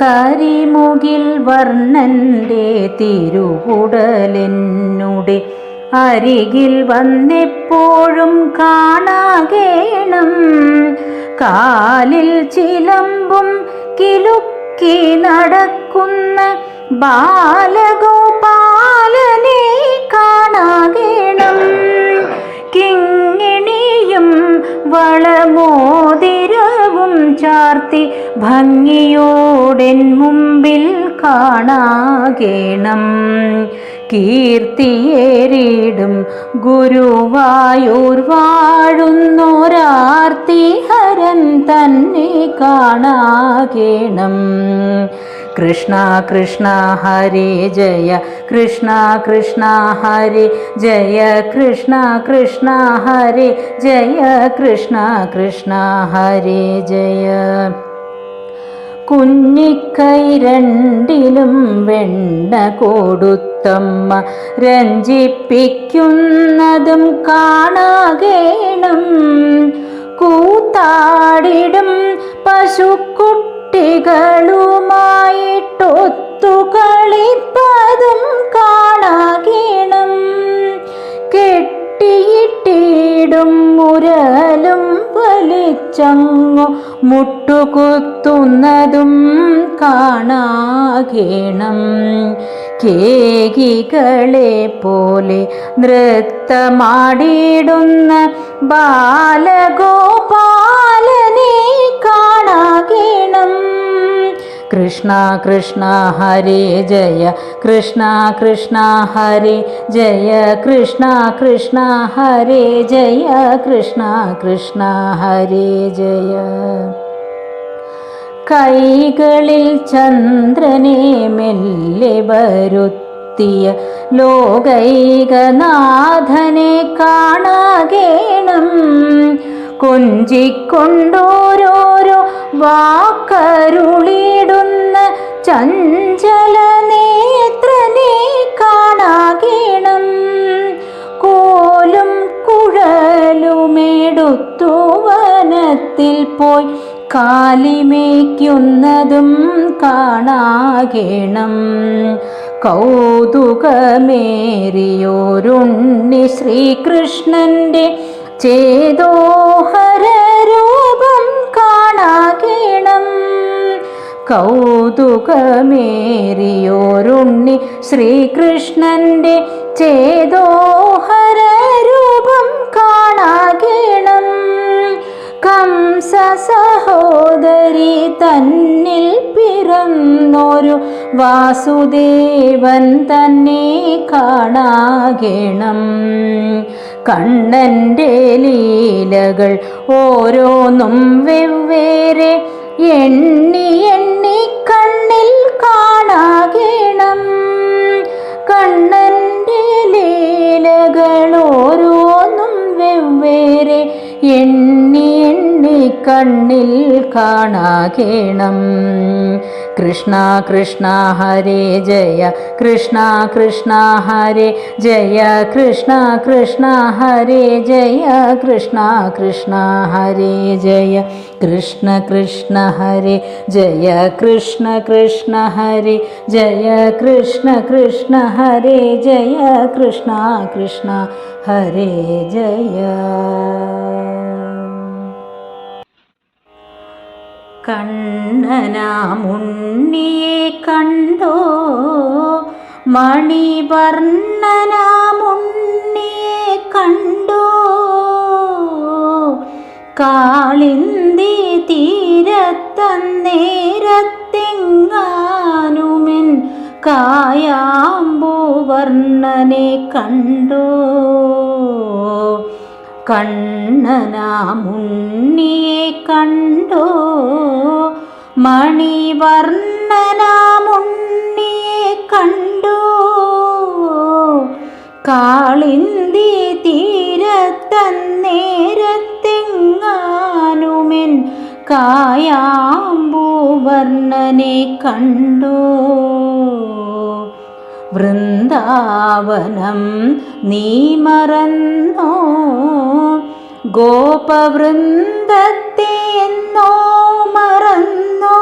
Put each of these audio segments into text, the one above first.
കരിമുകിൽ വർണ്ണൻ്റെ തിരുവുടലെന്നുടെ അരികിൽ വന്നെപ്പോഴും കാണാകേണം. കാലിൽ ചിലമ്പും കിലുക്കി നടക്കുന്ന ബാലഗോപാലനെ കാണാകേണം. കിങ്ങിണിയും വളമോതിരവും ചാർത്തി ഭംഗിയോടെൻ മുമ്പിൽ കാണാകേണം. കീർത്തിയേറിടും ഗുരുവായൂർ വാഴുന്നോരാർത്തിഹരൻ തന്നെ കാണാകേണം. കൃഷ്ണ കൃഷ്ണ ഹരേ ജയ കൃഷ്ണ കൃഷ്ണ ഹരേ ജയ കൃഷ്ണ കൃഷ്ണ ഹരേ ജയ കൃഷ്ണ കൃഷ്ണ ഹരേ ജയ. കുഞ്ഞിക്കൈ രണ്ടിലും വെണ്ണ കൊടുത്തമ്മ രഞ്ജിപ്പിക്കുന്നതും കാണാകേണം. കൂത്താടിടും പശുക്കുട്ടികളുമായിട്ടൊത്തു കളിപ്പതും കാണാകേണം. കെട്ടിയിട്ടിടും മുരലും വലിച്ചങ്ങു മുട്ടുകുത്തുന്നതും കാണാകേണം. കേകികളെ പോലെ നൃത്തമാടിയിടുന്ന ബാലഗോപാലനെ കാണാകേണം. കൃഷ്ണ കൃഷ്ണ ഹരേ ജയ കൃഷ്ണ കൃഷ്ണ ഹരേ ജയ കൃഷ്ണ കൃഷ്ണ ഹരേ ജയ കൃഷ്ണ കൃഷ്ണ ഹരേ ജയ. കൈകളിൽ ചന്ദ്രനെ മെല്ലെ വരുത്തിയ ലോകൈകനാഥനെ കാണാകേണം. കൊഞ്ചിക്കൊണ്ടോരോരോ വാക്കരുളിടുന്ന ചഞ്ചല നേത്രനെ കാണാകേണം. കോലും കുഴലുമെടുത്തു വനത്തിൽ പോയി കാലിമേയ്ക്കുന്നതും കാണാകേണം. കൗതുകമേറിയോരുണ്ണി ശ്രീകൃഷ്ണന്റെ ചേതോഹരരൂപം കാണാകേണം. കൗതുകമേറിയോരുണ്ണി ശ്രീകൃഷ്ണന്റെ ചേതോഹരരൂപം കാണാകേണം. കംസ സഹോദരി തന്നിൽ പിറന്നൊരു വാസുദേവൻ തന്നെ കാണാകേണം. കണ്ണൻ്റെ ലീലകൾ ഓരോന്നും വെവ്വേറെ എണ്ണി എണ്ണി കണ്ണിൽ കാണാകേണം. കണ്ണൻ്റെ ലീലകൾ ഓരോന്നും വെവ്വേറെ എണ്ണി എണ്ണി കണ്ണിൽ കാണാകേണം. കൃഷ്ണ കൃഷ്ണ ഹരേ ജയ കൃഷ്ണ കൃഷ്ണ ഹരേ ജയ കൃഷ്ണ കൃഷ്ണ ഹരേ ജയ കൃഷ്ണ കൃഷ്ണ ഹരേ ജയ കൃഷ്ണ കൃഷ്ണ ഹരേ ജയ കൃഷ്ണ കൃഷ്ണ ഹരേ ജയ കൃഷ്ണ കൃഷ്ണ ഹരേ ജയ കൃഷ്ണ കൃഷ്ണ ഹരേ ജയ. കണ്ണനാമുണ്ണിയെ കണ്ടോ മണിവർണ്ണനാമുണ്ണിയെ കണ്ടോ. കാളിന്തി തീരത്തന്നേരത്തെങ്ങാനുമെൻ കായാമ്പൂവർണ്ണനെ കണ്ടോ. കണ്ണനാമുണ്ണിയെ കണ്ടോ മണിവർണ്ണനാമുണ്ണിയെ കണ്ടോ. കാളിന്തി തീരത്തന്നേരത്തെങ്ങാനുമെൻ കായാമ്പൂവർണ്ണനെ കണ്ടോ. വൃന്ദാവനം നീ മറന്നോ ഗോപവൃന്ദത്തെ എന്നോ മറന്നോ.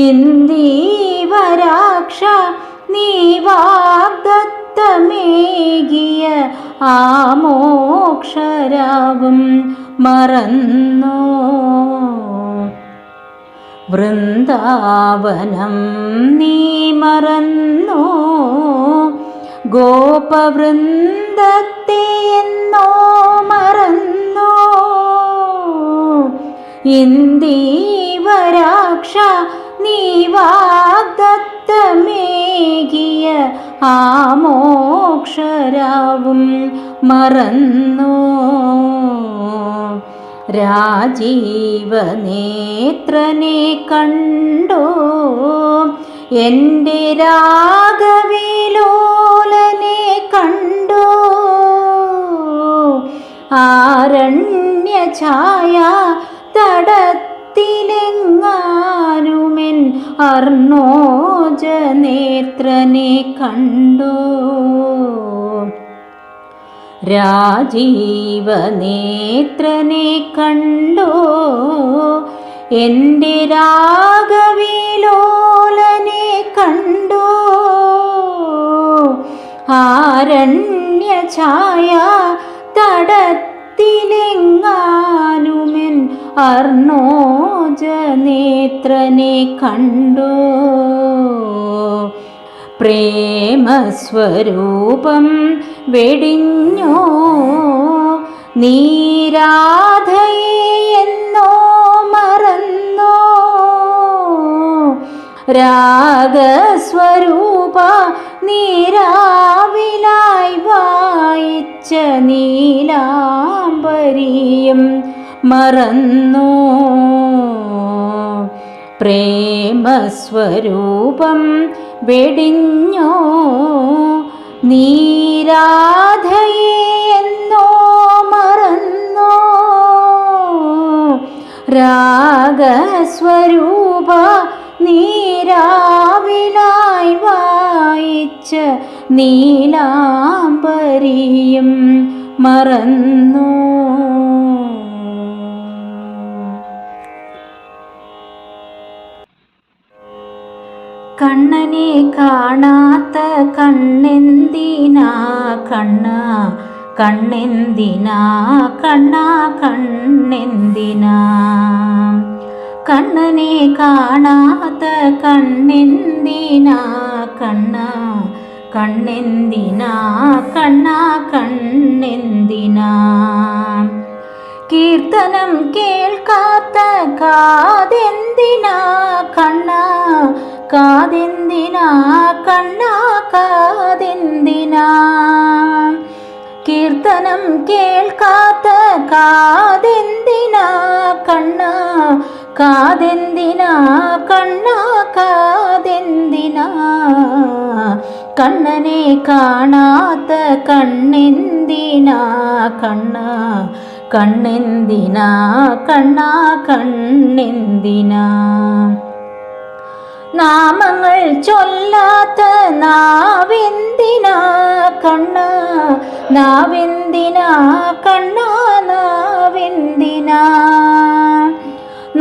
ഇന്ദീവരാക്ഷ നീ വാഗ്ദത്തമേകിയ ആ മോക്ഷരാവും മറന്നോ? വൃന്ദാവനം നീ മറന്നോ? ഗോപവൃന്ദത്തെ എന്നോ മറന്നോ? ഇന്ദീവരാക്ഷ നീ വാഗ്ദത്തമേകിയ ആ മോക്ഷരാവും മറന്നോ? രാജീവനേത്രനെ കണ്ടോ? എൻ്റെ രാഗവിലോലനെ കണ്ടോ? ആരണ്യഛായ തടത്തിലെങ്ങാനുമെൻ അർണോജനേത്രനെ കണ്ടോ? രാജീവനേത്രനെ കണ്ടോ? എൻ്റെ രാഗവിലോലനെ കണ്ടോ? ആരണ്യഛായ തടത്തിലെങ്ങാനുമെൻ അർണോജനേത്രനെ കണ്ടോ? പ്രേമസ്വരൂപം വെടിഞ്ഞോ? നീ രാധയെ എന്നോ മറന്നോ? രാഗസ്വരൂപ നീരാവിലായി വായിച്ച നീലാംബരിയും മറന്നോ? പ്രേമസ്വരൂപം വെടിഞ്ഞോ? നീ രാധയെ എന്നോ മറന്നോ? രാഗസ്വരൂപ നീരാവിലായി വായിച്ച നീലാംബരിയും മറന്നോ? കണ്ണനെ കാണാത്ത കണ്ണെന്തിനാ കണ്ണാ? കണ്ണെന്തിനാ കണ്ണാ? കണ്ണെന്തിനാ? കണ്ണനെ കാണാത്ത കണ്ണെന്തിനാ കണ്ണാ? കണ്ണെന്തിനാ കണ്ണാ? കണ്ണെന്തിനാ? കീർത്തനം കേൾക്കാത്ത കാതെന്തിനാ കണ്ണാ? കാതെന്തിനാ കണ്ണാ? കാതെന്തിനാ? കീർത്തനം കേൾക്കാത്ത കാതെന്തിനാ കണ്ണാ? കാതെന്തിനാ കണ്ണാ? കാതെന്തിനാ? കണ്ണനെ കാണാത്ത കണ്ണെന്തിനാ കണ്ണാ? കണ്ണെന്തിനാ കണ്ണാ? കണ്ണെന്തിനാ? നാമങ്ങൾ ചൊല്ലാത്ത നാവെന്തിനാ കണ്ണാ? നാവെന്തിനാ കണ്ണാ? നാവെന്തിനാ?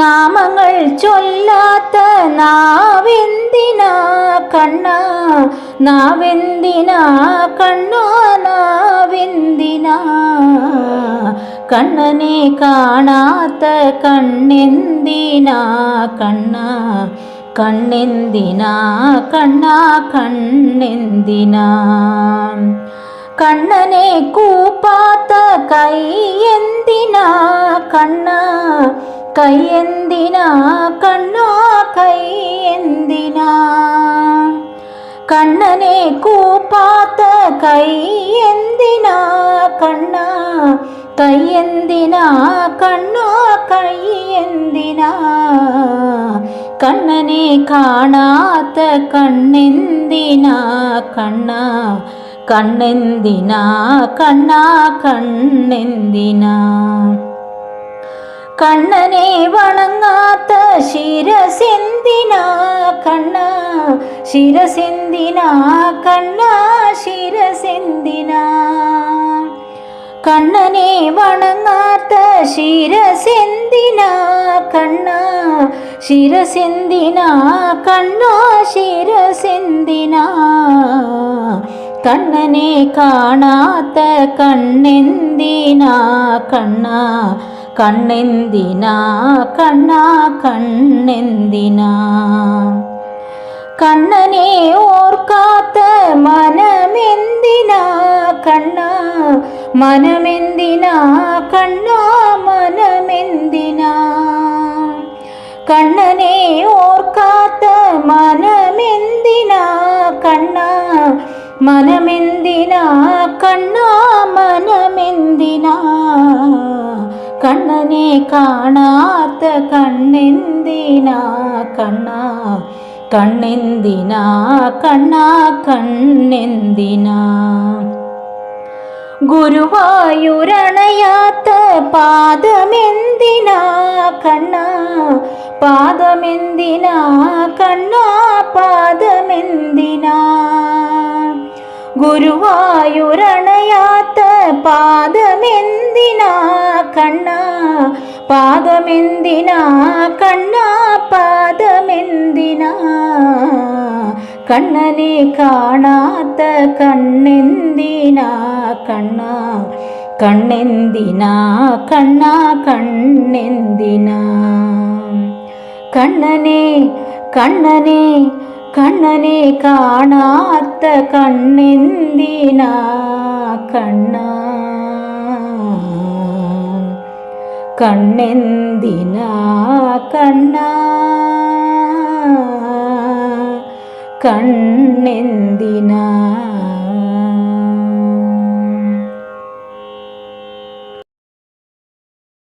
നാമങ്ങൾ ചൊല്ലാത്ത നാവെന്തിനാ കണ്ണാ? നാവെന്തിനാ കണ്ണാ? നാവെന്തിനാ? കണ്ണനെ കാണാത്ത കണ്ണെന്തിനാ കണ്ണാ? കണ്ണെന്തിനാ കണ്ണാ? കണ്ണെന്തിനാ? കണ്ണനെ കൂപ്പാത്ത കൈയെന്തിനാ കണ്ണാ? കൈയെന്തിനാ കണ്ണാ? കൈയെന്തിനാ? കണ്ണനെ കൂപ്പാത്ത കൈയെന്തിനാ കണ്ണാ? കൈയെന്തിനാ കണ്ണാ? കൈയെന്തിനാ? കണ്ണനെ കാണാത്ത കണ്ണെന്തിനാ കണ്ണാ? കണ്ണെന്തിനാ കണ്ണാ? കണ്ണെന്തിനാ? കണ്ണനെ വണങ്ങാത്ത ശിരസെന്തിനാ കണ്ണാ? ശിരസെന്തിനാ കണ്ണാ? ശിരസെന്തിനാ? കണ്ണനെ വണങ്ങാത്ത ശിരസെന്തിനാ കണ്ണാ? ശിരസെന്തിനാ കണ്ണാ ശിരസെന്തിനാ കണ്ണനെ കാണാത്ത കണ്ണെന്തിനാ കണ്ണാ കണ്ണെന്തിനാ കണ്ണാ കണ്ണെന്തിനാ കണ്ണനെ ഓർക്കാത്ത മനമെന്തിനാ കണ്ണാ മനമെന്തിനാ കണ്ണാ മനമെന്തിനാ കണ്ണനെ ഓർക്കാത്ത മനമെന്തിനാ കണ്ണാ മനമെന്തിനാ കണ്ണാ മനമെന്തിനാ കണ്ണനെ കാണാത്ത കണ്ണെന്തിനാ കണ്ണാ കണ്ണെന്തിനാ കണ്ണാ കണ്ണെന്തിനാ ഗുരുവായൂരണയാത്ത പാദമെന്തിനാ കണ്ണാ പാദമെന്തിനാ കണ്ണാ പാദമെന്തിനാ ഗുരുവായൂരണയാത്ത പാദമെന്തിനാ കണ്ണാ പാദമെന്തിനാ കണ്ണാ പാദമെന്തിനാ കണ്ണനെ കാണാത്ത കണ്ണെന്തിനാ കണ്ണാ കണ്ണെന്തിനാ കണ്ണാ കണ്ണെന്തിനാ കണ്ണനെ കണ്ണനെ കണ്ണനെ കാണാത്ത കണ്ണെന്തിനാ കണ്ണാ കണ്ണെന്തിനാ കണ്ണാ കണ്ണെന്തിനാ